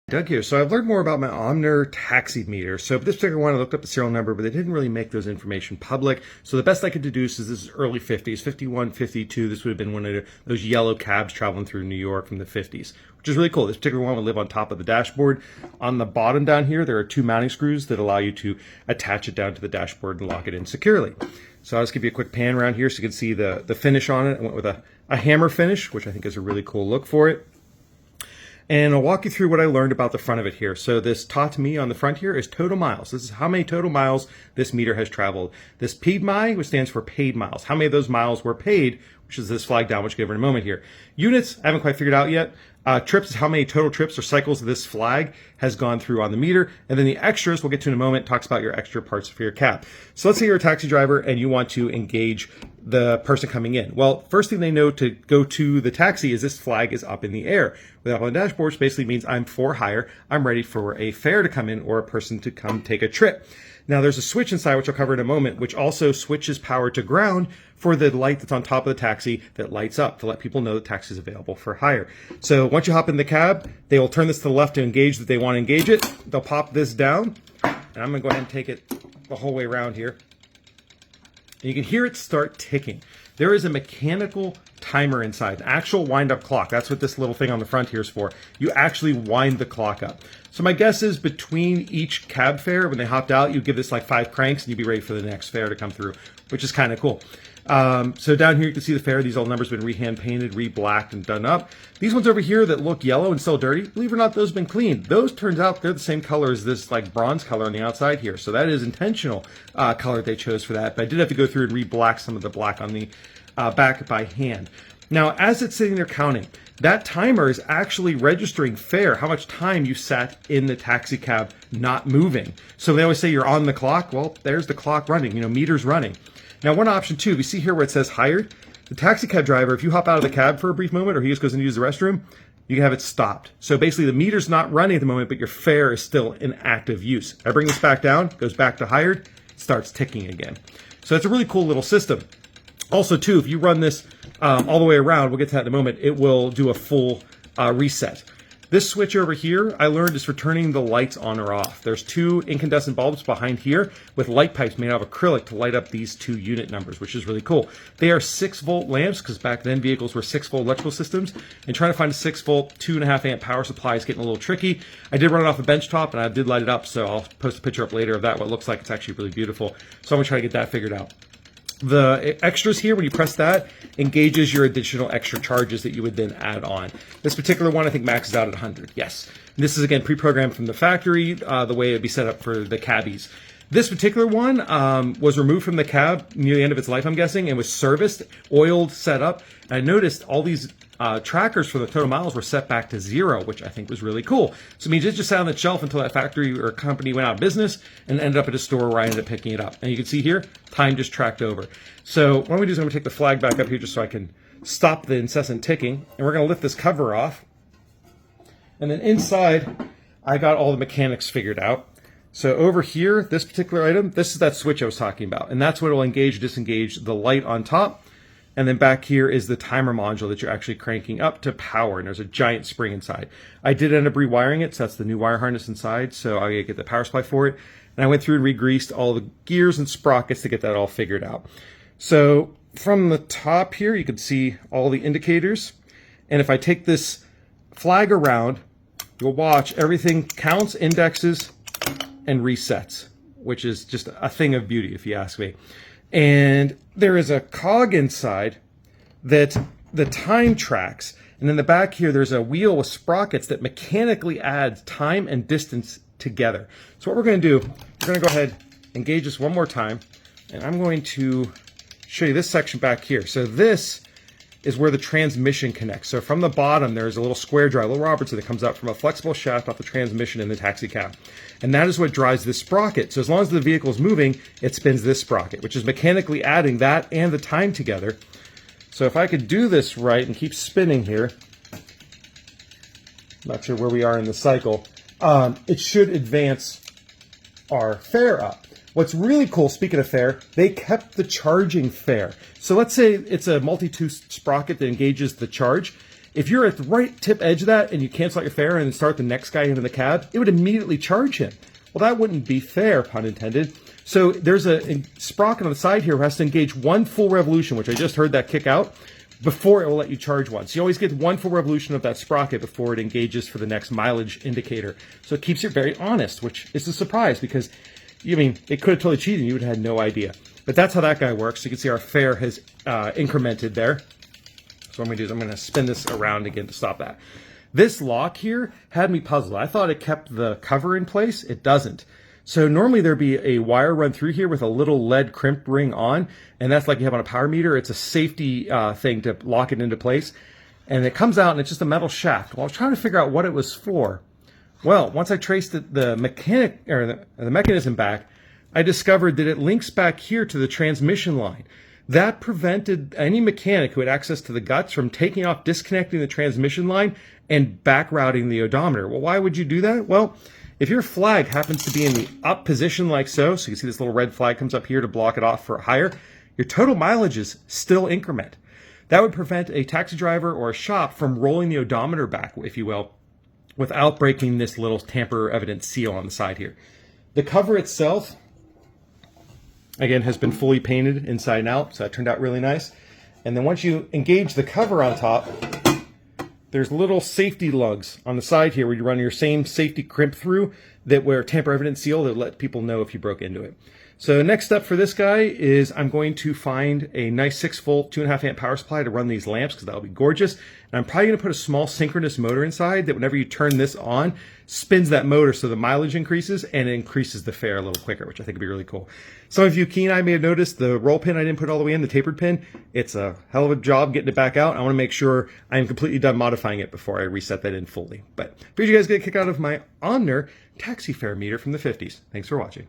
Doug here. So I've learned more about my Ohmer taxi meter. So this particular one, I looked up the serial number, but they didn't really make those information public. So the best I could deduce is this is early 50s, 51, 52. This would have been one of those yellow cabs traveling through New York from the 50s, which is really cool. This particular one would live on top of the dashboard. On the bottom down here, there are two mounting screws that allow you to attach it down to the dashboard and lock it in securely. So I'll just give you a quick pan around here so you can see the finish on it. I went with a hammer finish, which I think is a really cool look for it. And I'll walk you through what I learned about the front of it here. So this taught to me on the front here is total miles. This is how many total miles this meter has traveled. This PMI, which stands for paid miles. How many of those miles were paid, which is this flag down, which I'll give in a moment here. Units, I haven't quite figured out yet. Trips is how many total trips or cycles this flag has gone through on the meter. And then the extras, we'll get to in a moment, talks about your extra parts for your cab. So let's say you're a taxi driver and you want to engage the person coming in. Well, first thing they know to go to the taxi is this flag is up in the air. With up on the dashboard, which basically means I'm for hire. I'm ready for a fare to come in or a person to come take a trip. Now there's a switch inside, which I'll cover in a moment, which also switches power to ground for the light that's on top of the taxi that lights up to let people know the taxi is available for hire. So once you hop in the cab, they will turn this to the left to engage that they want to engage it. They'll pop this down, and I'm going to go ahead and take it the whole way around here. And you can hear it start ticking. There is a mechanical timer inside, an actual wind-up clock. That's what this little thing on the front here is for. You actually wind the clock up. So my guess is between each cab fare, when they hopped out, you give this like 5 cranks and you'd be ready for the next fare to come through, which is kind of cool. So down here you can see the fare. These all numbers have been re-hand painted, re-blacked, and done up. These ones over here that look yellow and still dirty, believe it or not, those have been cleaned. Those, turns out, they're the same color as this like bronze color on the outside here. So that is intentional color they chose for that. But I did have to go through and re-black some of the black on the back by hand. Now, as it's sitting there counting, that timer is actually registering fare, how much time you sat in the taxi cab not moving. So they always say you're on the clock. Well, there's the clock running, meters running. Now, one option too, you see here where it says hired, the taxi cab driver, if you hop out of the cab for a brief moment or he just goes in to use the restroom, you can have it stopped. So basically the meter's not running at the moment, but your fare is still in active use. I bring this back down, goes back to hired, starts ticking again. So it's a really cool little system. Also, too, if you run this all the way around, we'll get to that in a moment, it will do a full reset. This switch over here, I learned, is for turning the lights on or off. There's 2 incandescent bulbs behind here with light pipes made out of acrylic to light up these 2 unit numbers, which is really cool. They are 6-volt lamps, because back then vehicles were 6-volt electrical systems, and trying to find a 6-volt, 2.5 amp power supply is getting a little tricky. I did run it off a bench top, and I did light it up, so I'll post a picture up later of that, what it looks like. It's actually really beautiful. So I'm going to try to get that figured out. The extras here, when you press that, engages your additional extra charges that you would then add on. This particular one, I think, maxes out at 100. Yes. And this is, again, pre-programmed from the factory, the way it would be set up for the cabbies. This particular one was removed from the cab near the end of its life, I'm guessing, and was serviced, oiled, set up. And I noticed all these trackers for the total miles were set back to 0, which I think was really cool. So it means it just sat on the shelf until that factory or company went out of business and ended up at a store where I ended up picking it up. And you can see here, time just tracked over. So what I'm going to do is I'm going to take the flag back up here just so I can stop the incessant ticking. And we're going to lift this cover off. And then inside, I got all the mechanics figured out. So over here, this particular item, this is that switch I was talking about. And that's what will engage or disengage the light on top. And then back here is the timer module that you're actually cranking up to power. And there's a giant spring inside. I did end up rewiring it, so that's the new wire harness inside. So I get the power supply for it. And I went through and re-greased all the gears and sprockets to get that all figured out. So from the top here, you can see all the indicators. And if I take this flag around, you'll watch everything counts, indexes, and resets, which is just a thing of beauty, if you ask me. And there is a cog inside that the time tracks. And in the back here, there's a wheel with sprockets that mechanically adds time and distance together. So what we're going to do, we're going to go ahead and engage this one more time. And I'm going to show you this section back here. So this is where the transmission connects. So from the bottom, there's a little square drive, a little Robertson that comes out from a flexible shaft off the transmission in the taxi cab. And that is what drives this sprocket. So as long as the vehicle is moving, it spins this sprocket, which is mechanically adding that and the time together. So if I could do this right and keep spinning here, not sure where we are in the cycle, it should advance our fare up. What's really cool, speaking of fare, they kept the charging fare. So let's say it's a multi-tooth sprocket that engages the charge. if you're at the right tip edge of that and you cancel out your fare and start the next guy into the cab, it would immediately charge him. Well, that wouldn't be fair, pun intended. So there's a sprocket on the side here who has to engage one full revolution, which I just heard that kick out, before it will let you charge one. So you always get one full revolution of that sprocket before it engages for the next mileage indicator. So it keeps it very honest, which is a surprise because, I mean, it could have totally cheated and you would have had no idea. But that's how that guy works. So you can see our fare has incremented there. So what I'm going to do is I'm going to spin this around again to stop that. This lock here had me puzzled. I thought it kept the cover in place. It doesn't. So normally there'd be a wire run through here with a little lead crimp ring on, and that's like you have on a power meter. It's a safety thing to lock it into place. And it comes out and it's just a metal shaft. Well, I was trying to figure out what it was for. Well, once I traced the mechanism back, I discovered that it links back here to the transmission line. That prevented any mechanic who had access to the guts from taking off, disconnecting the transmission line, and back routing the odometer. Well, why would you do that? Well, if your flag happens to be in the up position like so you can see this little red flag comes up here to block it off for higher, your total mileages still increment. That would prevent a taxi driver or a shop from rolling the odometer back, if you will, without breaking this little tamper evidence seal on the side here. The cover itself, again, has been fully painted inside and out, so that turned out really nice. And then once you engage the cover on top, there's little safety lugs on the side here where you run your same safety crimp through that were tamper evidence seal that let people know if you broke into it. So next step for this guy is I'm going to find a nice 6-volt, 2.5 amp power supply to run these lamps because that'll be gorgeous. And I'm probably going to put a small synchronous motor inside that whenever you turn this on, spins that motor so the mileage increases and it increases the fare a little quicker, which I think would be really cool. Some of you keen-eyed may have noticed the roll pin I didn't put all the way in, the tapered pin. It's a hell of a job getting it back out. I want to make sure I'm completely done modifying it before I reset that in fully. But if you guys get a kick out of my Ohmer taxi fare meter from the 50s. Thanks for watching.